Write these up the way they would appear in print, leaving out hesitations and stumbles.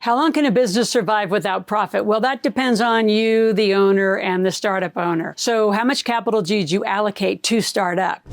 How long can a business survive without profit? Well, that depends on you, the owner, and the startup owner. So how much capital did you allocate to start up?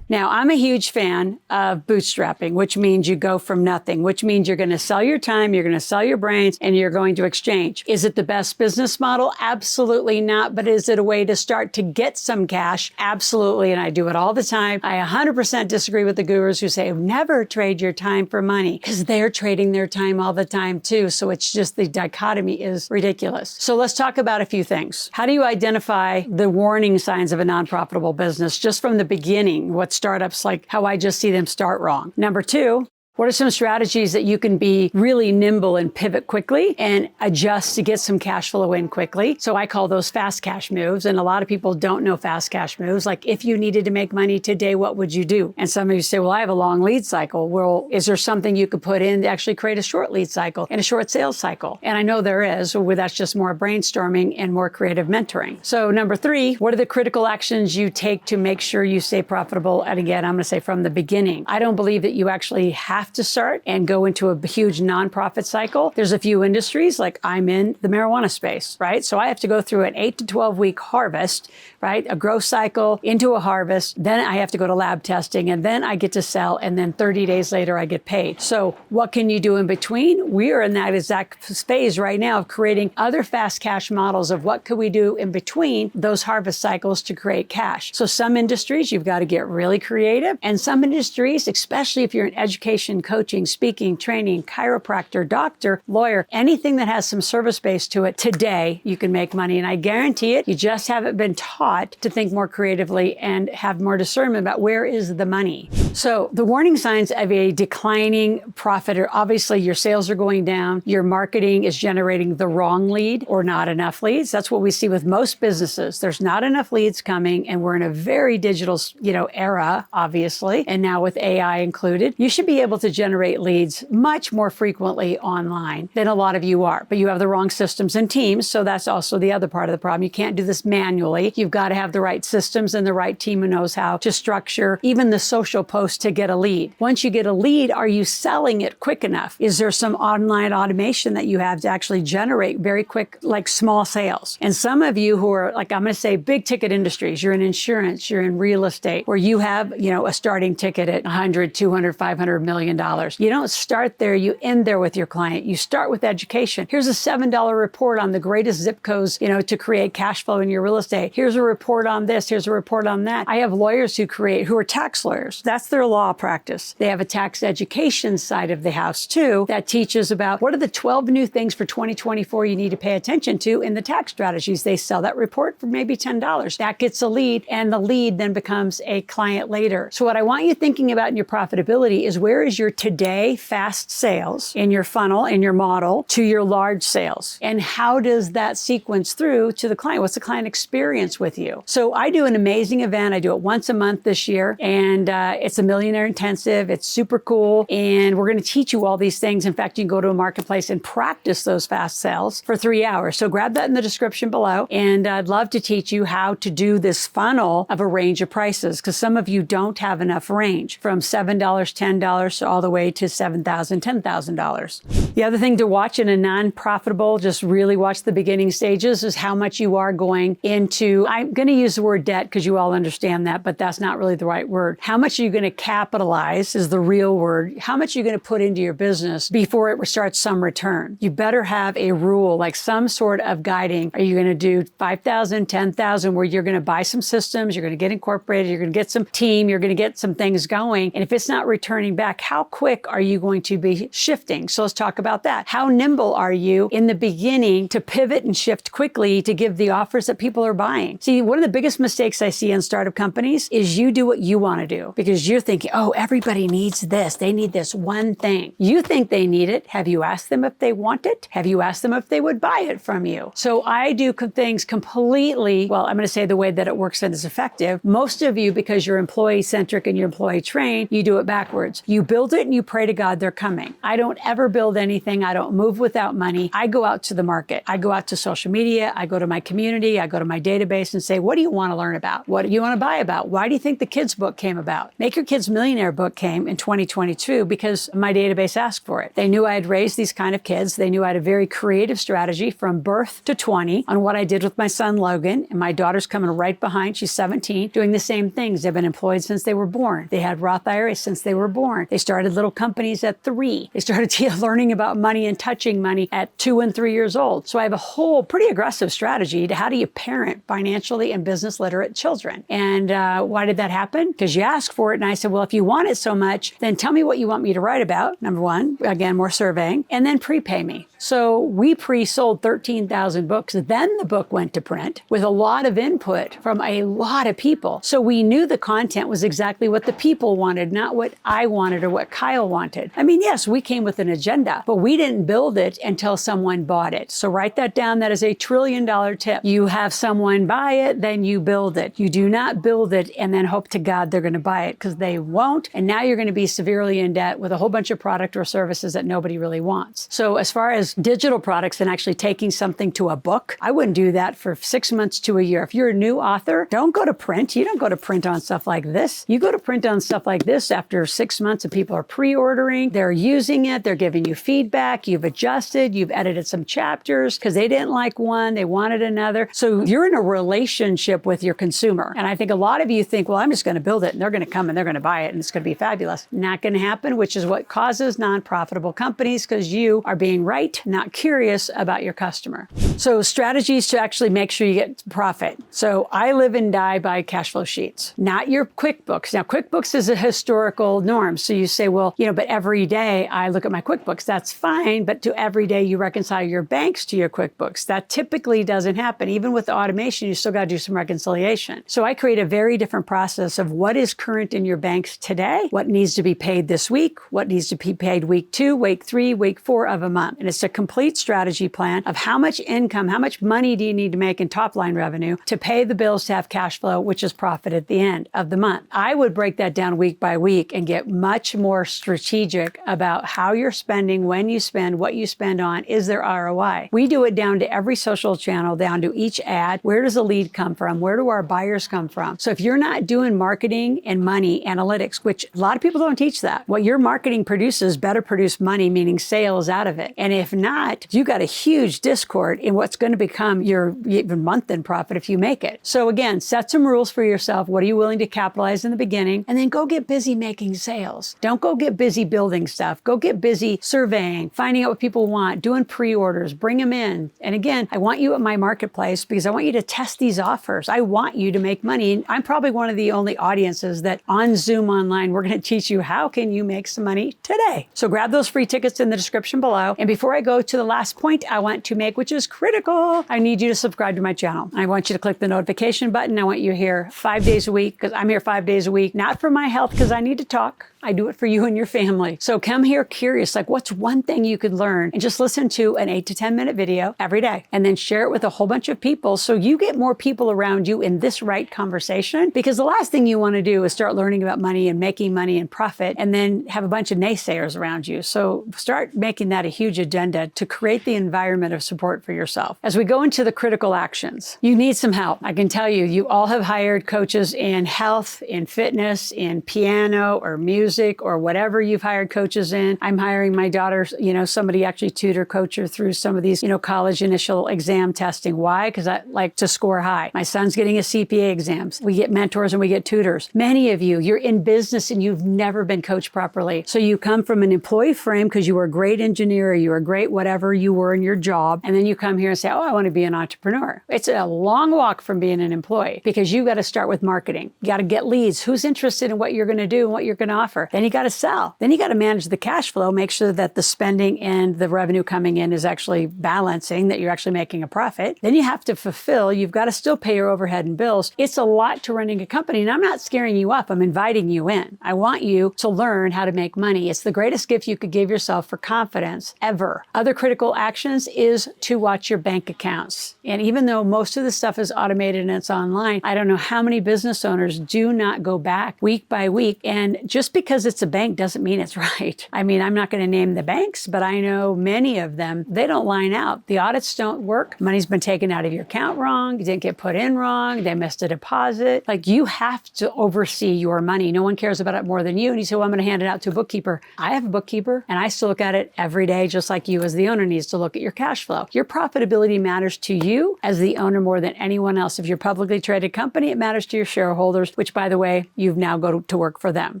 Now, I'm a huge fan of bootstrapping, which means you go from nothing, which means you're going to sell your time, you're going to sell your brains, and you're going to exchange. Is it the best business model? Absolutely not. But is it a way to start to get some cash? Absolutely. And I do it all the time. I 100% disagree with the gurus who say never trade your time for money, because they're trading their time all the time too. So it's just the dichotomy is ridiculous. So let's talk about a few things. How do you identify the warning signs of a non-profitable business just from the beginning? What startups, like how I just see them start wrong. Number two, what are some strategies that you can be really nimble and pivot quickly and adjust to get some cash flow in quickly? So I call those fast cash moves. And a lot of people don't know fast cash moves. Like if you needed to make money today, what would you do? And some of you say, well, I have a long lead cycle. Well, is there something you could put in to actually create a short lead cycle and a short sales cycle? And I know there is, but that's just more brainstorming and more creative mentoring. So number three, what are the critical actions you take to make sure you stay profitable? And again, I'm going to say from the beginning, I don't believe that you actually have to start and go into a huge nonprofit cycle. There's a few industries, like I'm in the marijuana space, right? So I have to go through an 8 to 12 week harvest, right? A growth cycle into a harvest. Then I have to go to lab testing, and then I get to sell. And then 30 days later, I get paid. So what can you do in between? We are in that exact phase right now of creating other fast cash models of what could we do in between those harvest cycles to create cash. So some industries, you've got to get really creative. And some industries, especially if you're in education, coaching, speaking, training, chiropractor, doctor, lawyer, anything that has some service base to it, today you can make money. And I guarantee it, you just haven't been taught to think more creatively and have more discernment about where is the money. So the warning signs of a declining profit are obviously your sales are going down, your marketing is generating the wrong lead or not enough leads. That's what we see with most businesses. There's not enough leads coming, and we're in a very digital, era, obviously. And now with AI included, you should be able to generate leads much more frequently online than a lot of you are, but you have the wrong systems and teams. So that's also the other part of the problem. You can't do this manually. You've got to have the right systems and the right team who knows how to structure even the social post to get a lead. Once you get a lead, are you selling it quick enough? Is there some online automation that you have to actually generate very quick, like small sales? And some of you who are like, I'm going to say big ticket industries, you're in insurance, you're in real estate, where you have, a starting ticket at 100, 200, 500 million dollars. You don't start there, you end there with your client. You start with education. Here's a $7 report on the greatest zip codes, to create cash flow in your real estate. Here's a report on this. Here's a report on that. I have lawyers who are tax lawyers. That's their law practice. They have a tax education side of the house too that teaches about what are the 12 new things for 2024 you need to pay attention to in the tax strategies. They sell that report for maybe $10. That gets a lead, and the lead then becomes a client later. So what I want you thinking about in your profitability is where is your today fast sales in your funnel, in your model, to your large sales? And how does that sequence through to the client? What's the client experience with you? So I do an amazing event. I do it once a month this year, and it's a Millionaire intensive. It's super cool, and we're going to teach you all these things. In fact, you can go to a marketplace and practice those fast sales for 3 hours. So grab that in the description below, and I'd love to teach you how to do this funnel of a range of prices, because some of you don't have enough range, from $7, $10 to all the way to $7,000, $10,000. The other thing to watch in a non-profitable, just really watch the beginning stages, is how much you are going into, I'm going to use the word debt because you all understand that, but that's not really the right word. How much are you going to capitalize is the real word. How much are you going to put into your business before it starts some return? You better have a rule, like some sort of guiding. Are you going to do 5,000, 10,000, where you're going to buy some systems, you're going to get incorporated, you're going to get some team, you're going to get some things going. And if it's not returning back, how quick are you going to be shifting? So let's talk about that. How nimble are you in the beginning to pivot and shift quickly to give the offers that people are buying? See, one of the biggest mistakes I see in startup companies is you do what you want to do because you're thinking, oh, everybody needs this. They need this one thing. You think they need it. Have you asked them if they want it? Have you asked them if they would buy it from you? So I do things completely, well, I'm going to say the way that it works and is effective. Most of you, because you're employee centric and you're employee trained, you do it backwards. You build build it and you pray to God they're coming. I don't ever build anything. I don't move without money. I go out to the market. I go out to social media. I go to my community. I go to my database and say, what do you want to learn about? What do you want to buy about? Why do you think the kids book came about? Make Your Kids Millionaire book came in 2022 because my database asked for it. They knew I had raised these kind of kids. They knew I had a very creative strategy from birth to 20 on what I did with my son, Logan, and my daughter's coming right behind. She's 17, doing the same things. They've been employed since they were born. They had Roth IRAs since they were born. They started little companies at 3. They started learning about money and touching money at 2 and 3 years old. So I have a whole pretty aggressive strategy to how do you parent financially and business literate children. And why did that happen? Because you asked for it. And I said, well, if you want it so much, then tell me what you want me to write about. Number one, again, more surveying, and then prepay me. So we pre-sold 13,000 books. Then the book went to print with a lot of input from a lot of people. So we knew the content was exactly what the people wanted, not what I wanted or what Kyle wanted. I mean, yes, we came with an agenda, but we didn't build it until someone bought it. So write that down. That is a $1 trillion tip. You have someone buy it, then you build it. You do not build it and then hope to God they're going to buy it, because they won't. And now you're going to be severely in debt with a whole bunch of product or services that nobody really wants. So as far as digital products and actually taking something to a book, I wouldn't do that for 6 months to a year. If you're a new author, don't go to print. You don't go to print on stuff like this. You go to print on stuff like this after 6 months and people are pre-ordering, they're using it, they're giving you feedback, you've adjusted, you've edited some chapters because they didn't like one, they wanted another. So you're in a relationship with your consumer. And I think a lot of you think, well, I'm just going to build it and they're going to come and they're going to buy it and it's going to be fabulous. Not going to happen, which is what causes non-profitable companies, because you are being right, not curious about your customer. So strategies to actually make sure you get profit. So I live and die by cash flow sheets, not your QuickBooks. Now, QuickBooks is a historical norm. So you say, well, but every day I look at my QuickBooks. That's fine. But to every day you reconcile your banks to your QuickBooks. That typically doesn't happen. Even with automation, you still got to do some reconciliation. So I create a very different process of what is current in your banks today, what needs to be paid this week, what needs to be paid week 2, week 3, week 4 of a month. And it's a complete strategy plan of how much income, how much money do you need to make in top line revenue to pay the bills to have cash flow, which is profit at the end of the month. I would break that down week by week and get much more strategic about how you're spending, when you spend, what you spend on, is there ROI? We do it down to every social channel, down to each ad. Where does a lead come from? Where do our buyers come from? So if you're not doing marketing and money analytics, which a lot of people don't teach that, what your marketing produces better produce money, meaning sales out of it. And if not, you got a huge discord in what's going to become your even month-end profit if you make it. So again, set some rules for yourself. What are you willing to capitalize in the beginning? And then go get busy making sales. Don't go get busy building stuff. Go get busy surveying, finding out what people want, doing pre-orders, bring them in. And again, I want you at my marketplace because I want you to test these offers. I want you to make money. And I'm probably one of the only audiences that on Zoom online, we're going to teach you how can you make some money today. So grab those free tickets in the description below. And before I go to the last point I want to make, which is critical, I need you to subscribe to my channel. I want you to click the notification button. I want you here 5 days a week because I'm here 5 days a week, not for my health because I need to talk. I do it for you and your family. So come here curious, like what's one thing you could learn, and just listen to an 8 to 10 minute video every day and then share it with a whole bunch of people so you get more people around you in this right conversation. Because the last thing you want to do is start learning about money and making money and profit and then have a bunch of naysayers around you. So start making that a huge agenda to create the environment of support for yourself. As we go into the critical actions, you need some help. I can tell you, you all have hired coaches in health, in fitness, in piano or music, or whatever you've hired coaches in. I'm hiring my daughter, somebody actually tutor coach her through some of these, college initial exam testing. Why? Because I like to score high. My son's getting a CPA exams. We get mentors and we get tutors. Many of you, you're in business and you've never been coached properly. So you come from an employee frame because you were a great engineer, or you were great whatever you were in your job. And then you come here and say, oh, I want to be an entrepreneur. It's a long walk from being an employee because you got to start with marketing. You got to get leads. Who's interested in what you're going to do and what you're going to offer? Then you got to sell. Then you got to manage the cash flow, make sure that the spending and the revenue coming in is actually balancing, that you're actually making a profit. Then you have to fulfill. You've got to still pay your overhead and bills. It's a lot to running a company. And I'm not scaring you up. I'm inviting you in. I want you to learn how to make money. It's the greatest gift you could give yourself for confidence ever. Other critical actions is to watch your bank accounts. And even though most of the stuff is automated and it's online, I don't know how many business owners do not go back week by week. And just because because it's a bank doesn't mean it's right. I mean, I'm not going to name the banks, but I know many of them, they don't line out. The audits don't work. Money's been taken out of your account wrong. You didn't get put in wrong. They missed a deposit. Like, you have to oversee your money. No one cares about it more than you. And you say, well, I'm going to hand it out to a bookkeeper. I have a bookkeeper and I still look at it every day, just like you as the owner needs to look at your cash flow. Your profitability matters to you as the owner more than anyone else. If you're a publicly traded company, it matters to your shareholders, which, by the way, you've now go to work for them.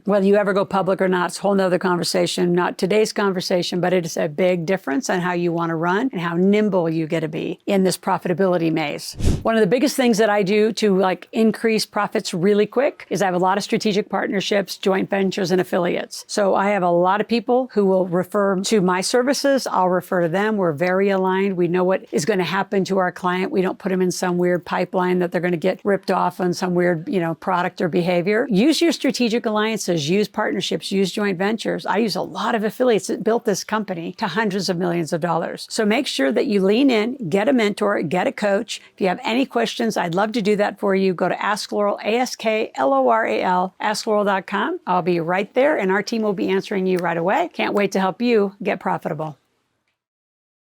Whether you ever go public or not, it's a whole nother conversation, not today's conversation, but it is a big difference on how you want to run and how nimble you get to be in this profitability maze. One of the biggest things that I do to increase profits really quick is I have a lot of strategic partnerships, joint ventures, and affiliates. So I have a lot of people who will refer to my services. I'll refer to them. We're very aligned. We know what is going to happen to our client. We don't put them in some weird pipeline that they're going to get ripped off on some weird, product or behavior. Use your strategic alliances, use partnerships, use joint ventures. I use a lot of affiliates that built this company to hundreds of millions of dollars. So make sure that you lean in, get a mentor, get a coach. If you have any questions, I'd love to do that for you. Go to Ask Loral, AskLoral, AskLoral.com. I'll be right there and our team will be answering you right away. Can't wait to help you get profitable.